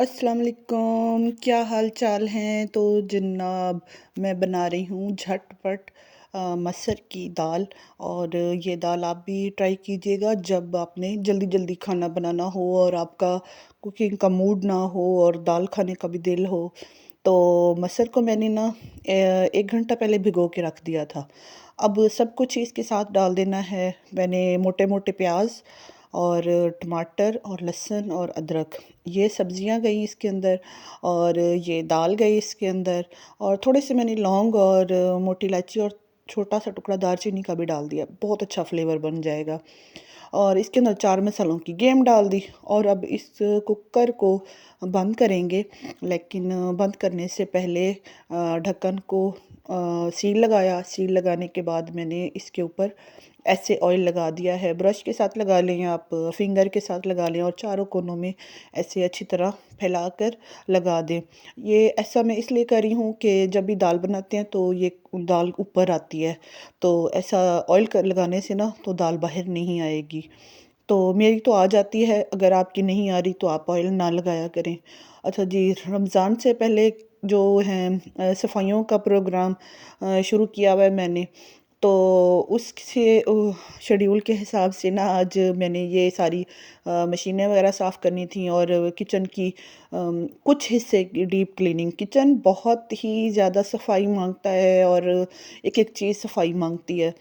अस्सलाम वालेकुम, क्या हाल चाल हैं। तो जनाब, मैं बना रही हूँ झटपट मसर की दाल। और ये दाल आप भी ट्राई कीजिएगा जब आपने जल्दी जल्दी खाना बनाना हो और आपका कुकिंग का मूड ना हो और दाल खाने का भी दिल हो। तो मसर को मैंने ना 1 घंटा पहले भिगो के रख दिया था। अब सब कुछ इसके साथ डाल देना है। मैंने मोटे मोटे प्याज और टमाटर और लहसुन और अदरक, ये सब्जियां गई इसके अंदर, और ये दाल गई इसके अंदर, और थोड़े से मैंने लौंग और मोटी इलायची और छोटा सा टुकड़ा दालचीनी का भी डाल दिया। बहुत अच्छा फ्लेवर बन जाएगा। और इसके अंदर 4 मसालों की गेम डाल दी। और अब इस कुकर को बंद करेंगे, लेकिन बंद करने से पहले ढक्कन को सील लगाया। सील लगाने के बाद मैंने इसके ऊपर ऐसे ऑयल लगा दिया है। ब्रश के साथ लगा लें, आप फिंगर के साथ लगा लें, और चारों कोनों में ऐसे अच्छी तरह फैलाकर लगा दें। ये ऐसा मैं इसलिए कर रही हूँ कि जब भी दाल बनाते हैं तो ये दाल ऊपर आती है। तो ऐसा ऑयल कर लगाने से ना तो दाल बाहर नहीं आएगी। तो मेरी तो आ जाती है, अगर आपकी नहीं आ रही तो आप ऑयल ना लगाया करें। अच्छा जी, रमज़ान से पहले जो है सफाइयों का प्रोग्राम शुरू किया हुआ है मैंने। तो उससे शेड्यूल के हिसाब से ना आज मैंने ये सारी मशीनें वगैरह साफ़ करनी थी, और किचन की कुछ हिस्से की डीप क्लीनिंग। किचन बहुत ही ज़्यादा सफाई मांगता है और एक एक चीज़ सफाई मांगती है।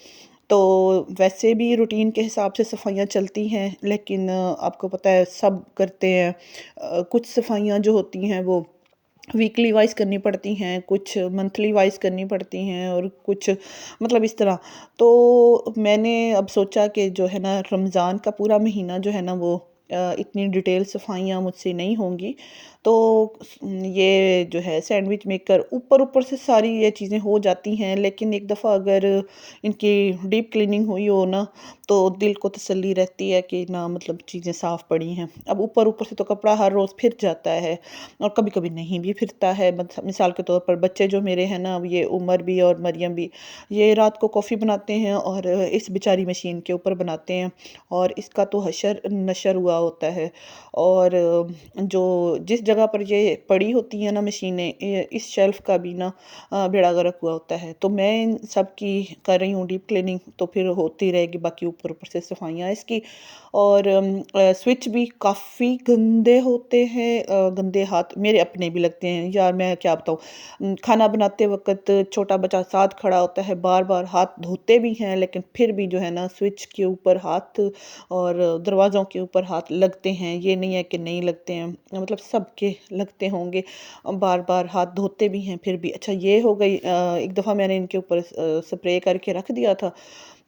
तो वैसे भी रूटीन के हिसाब से सफाइयाँ चलती हैं, लेकिन आपको पता है सब करते हैं। कुछ सफाइयाँ जो होती हैं वो वीकली वाइज़ करनी पड़ती हैं, कुछ मंथली वाइज़ करनी पड़ती हैं, और कुछ मतलब इस तरह। तो मैंने अब सोचा कि जो है ना रमज़ान का पूरा महीना जो है ना वो इतनी डिटेल सफाइयाँ मुझसे नहीं होंगी। तो ये जो है सैंडविच मेकर ऊपर-ऊपर से सारी ये चीज़ें हो जाती हैं, लेकिन एक दफ़ा अगर इनकी डीप क्लीनिंग हुई हो ना, तो दिल को तसल्ली रहती है कि ना मतलब चीज़ें साफ़ पड़ी हैं। अब ऊपर-ऊपर से तो कपड़ा हर रोज़ फिर जाता है, और कभी-कभी नहीं भी फिरता है। मिसाल के तौर पर बच्चे जो मेरे हैं ना, अब ये उमर भी और मरियम भी, ये रात को कॉफ़ी बनाते हैं और इस बेचारी मशीन के ऊपर बनाते हैं, और इसका तो हशर नशर हुआ होता है। और जो जिस जगह पर ये पड़ी होती हैं ना मशीनें, इस शेल्फ़ का भी ना बेड़ा गर्क हुआ होता है। तो मैं इन सब की कर रही हूँ डीप क्लीनिंग, तो फिर होती रहेगी बाकी ऊपर-ऊपर से सफाइयाँ इसकी। और स्विच भी काफ़ी गंदे होते हैं। गंदे हाथ मेरे अपने भी लगते हैं यार, मैं क्या बताऊँ। खाना बनाते वक़्त छोटा बच्चा साथ खड़ा होता है, बार-बार हाथ धोते भी हैं, लेकिन फिर भी जो है ना स्विच के ऊपर हाथ और दरवाज़ों के ऊपर हाथ लगते हैं। ये नहीं है कि नहीं लगते हैं, मतलब सबके लगते होंगे। बार-बार हाथ धोते भी हैं फिर भी। अच्छा, ये हो गई एक दफ़ा मैंने इनके ऊपर स्प्रे करके रख दिया था।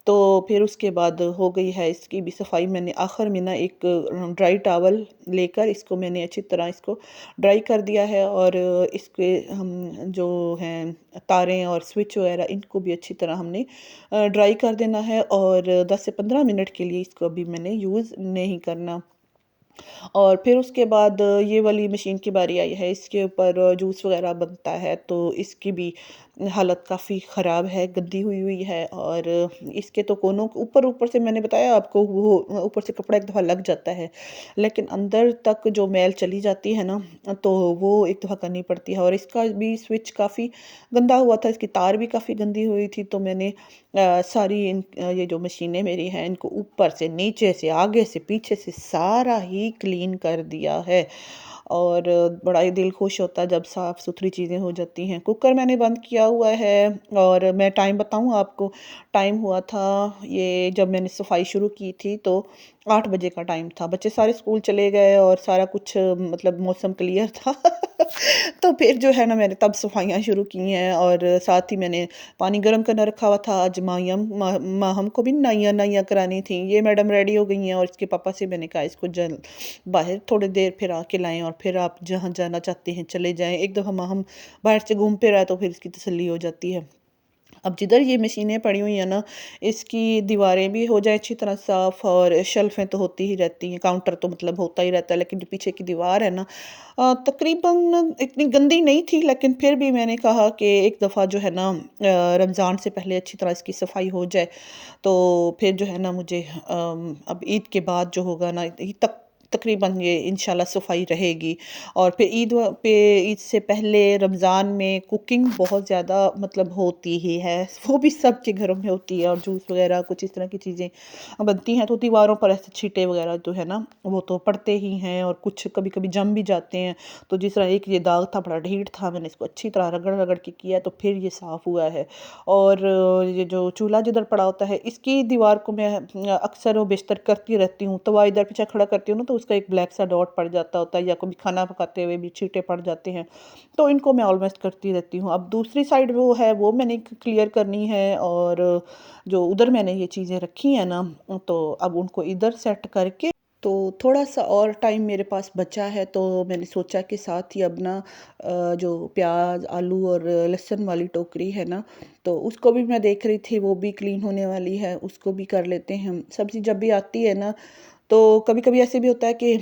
तो फिर उसके बाद हो गई है इसकी भी सफाई। मैंने आखिर में ना एक ड्राई टॉवल लेकर इसको मैंने अच्छी तरह इसको ड्राई कर दिया है, और इसके हम जो हैं तारें और स्विच वगैरह इनको भी अच्छी तरह हमने ड्राई कर देना है, और 10 से 15 मिनट के लिए इसको अभी मैंने यूज़ नहीं करना। और फिर उसके बाद ये वाली मशीन की बारी आई है, इसके ऊपर जूस वग़ैरह बनता है, तो इसकी भी हालत काफ़ी ख़राब है, गंदी हुई हुई है। और इसके तो कोनों ऊपर-ऊपर से मैंने बताया आपको, वो ऊपर से कपड़ा एक दफ़ा लग जाता है, लेकिन अंदर तक जो मैल चली जाती है ना, तो वो एक दफ़ा करनी पड़ती है। और इसका भी स्विच काफ़ी गंदा हुआ था, इसकी तार भी काफ़ी गंदी हुई थी, तो मैंने सारी ये जो मशीनें मेरी हैं इनको ऊपर से, नीचे से, आगे से, पीछे से सारा ही क्लीन कर दिया है। और बड़ा ही दिल खुश होता है जब साफ़-सुथरी चीज़ें हो जाती हैं। कुकर मैंने बंद किया हुआ है, और मैं टाइम बताऊँ आपको, टाइम हुआ था ये जब मैंने सफाई शुरू की थी तो 8 बजे का टाइम था। बच्चे सारे स्कूल चले गए और सारा कुछ मतलब मौसम क्लियर था। तो फिर जो है ना मैंने तब सफाइयाँ शुरू की हैं, और साथ ही मैंने पानी गर्म करना रखा हुआ था। आज माहम को भी नाइयाँ करानी थी। ये मैडम रेडी हो गई हैं, और इसके पापा से मैंने कहा इसको बाहर थोड़ी देर फिर आके लाएँ, और फिर आप जहाँ जाना चाहते हैं चले जाएँ। एक दफ़ा माहम बाहर से घूम फिर आए तो फिर इसकी तसल्ली हो जाती है। अब जिधर ये मशीनें पड़ी हुई हैं ना, इसकी दीवारें भी हो जाएँ अच्छी तरह साफ़, और शेल्फ़ें तो होती ही रहती हैं, काउंटर तो मतलब होता ही रहता है, लेकिन जो पीछे की दीवार है ना, तकरीबन इतनी गंदी नहीं थी, लेकिन फिर भी मैंने कहा कि एक दफ़ा जो है ना रमज़ान से पहले अच्छी तरह इसकी सफाई हो जाए। तो फिर जो है ना मुझे अब ईद के बाद जो होगा ना, ईद तक तकरीबन ये इंशाल्लाह सफाई रहेगी। और फिर ईद से पहले रमज़ान में कुकिंग बहुत ज़्यादा मतलब होती ही है, वो भी सबके घरों में होती है, और जूस वगैरह कुछ इस तरह की चीज़ें बनती हैं। तो दीवारों पर ऐसे छींटे वगैरह जो है ना वो तो पड़ते ही हैं, और कुछ कभी कभी जम भी जाते हैं। तो जिस तरह एक ये दाग था बड़ा ढीठ था, मैंने इसको अच्छी तरह रगड़ रगड़ के किया तो फिर ये साफ़ हुआ है। और ये जो चूल्हा जिधर पड़ा होता है इसकी दीवार को मैं अक्सर व बेशतर करती रहती हूँ। तवा इधर पीछे खड़ा करती हूँ ना तो उसका एक ब्लैक सा डॉट पड़ जाता होता है, या कभी खाना पकाते हुए भी छींटे पड़ जाते हैं। तो इनको मैं ऑलमोस्ट करती रहती हूँ। अब दूसरी साइड वो है वो मैंने क्लियर करनी है, और जो उधर मैंने ये चीज़ें रखी हैं ना तो अब उनको इधर सेट करके, तो थोड़ा-सा और टाइम मेरे पास बचा है, तो मैंने सोचा कि साथ ही अब ना जो प्याज़, आलू और लहसुन वाली टोकरी है ना, तो उसको भी मैं देख रही थी, वो भी क्लीन होने वाली है, उसको भी कर लेते हैं हम। सब्ज़ी जब भी आती है ना, तो कभी-कभी ऐसे भी होता है कि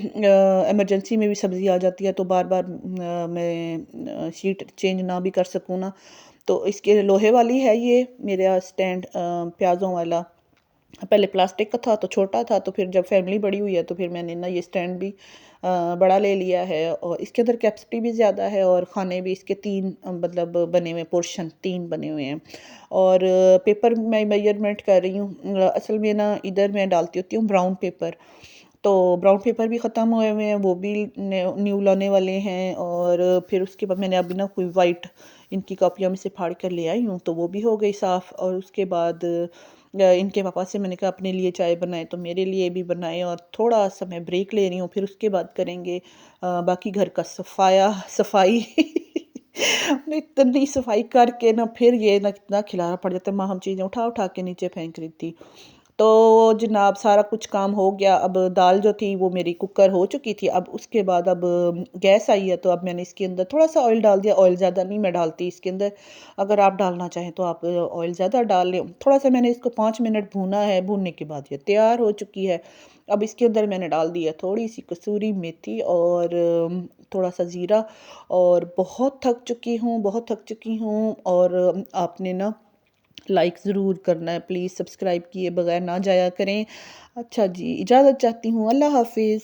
इमरजेंसी में भी सब्ज़ी आ जाती है, तो बार-बार मैं शीट चेंज ना भी कर सकूँ ना, तो इसके लोहे वाली है ये मेरा स्टैंड प्याज़ों वाला। पहले प्लास्टिक का था तो छोटा था, तो फिर जब फैमिली बड़ी हुई है तो फिर मैंने ना ये स्टैंड भी बड़ा ले लिया है, और इसके अंदर कैपेसिटी भी ज़्यादा है, और खाने भी इसके 3 मतलब बने हुए हैं, पोर्शन 3 बने हुए हैं। और पेपर मैं मेजरमेंट कर रही हूँ, असल में ना इधर मैं डालती होती हूँ ब्राउन पेपर, तो ब्राउन पेपर भी ख़त्म हुए हुए हैं, वो भी न्यू लाने वाले हैं। और फिर उसके बाद मैंने अभी ना कोई वाइट इनकी कॉपियाँ में से फाड़ कर ले आई हूँ, तो वो भी हो गई साफ़। और उसके बाद इनके पापा से मैंने कहा अपने लिए चाय बनाए, तो मेरे लिए भी बनाए, और थोड़ा सा मैं ब्रेक ले रही हूँ, फिर उसके बाद करेंगे बाकी घर का सफाई इतनी सफाई करके ना फिर ये ना कितना खिलाना पड़ जाता है, माँ हम चीज़ें उठा उठा के नीचे फेंक रही थी। तो जनाब सारा कुछ काम हो गया। अब दाल जो थी वो मेरी कुकर हो चुकी थी। अब उसके बाद अब गैस आई है, तो अब मैंने इसके अंदर थोड़ा-सा ऑयल डाल दिया। ऑयल ज़्यादा नहीं मैं डालती इसके अंदर। अगर आप डालना चाहें तो आप ऑयल ज़्यादा डाल लें। थोड़ा-सा मैंने इसको 5 मिनट भूना है, भूनने के बाद ये तैयार हो चुकी है। अब इसके अंदर मैंने डाल दिया थोड़ी-सी कसूरी मेथी और थोड़ा-सा ज़ीरा, और बहुत थक चुकी हूँ, बहुत थक चुकी हूँ। और आपने ना लाइक ज़रूर करना है, प्लीज़ सब्सक्राइब किए बगैर ना जाया करें। अच्छा जी, इजाज़त चाहती हूँ, अल्लाह हाफ़िज़।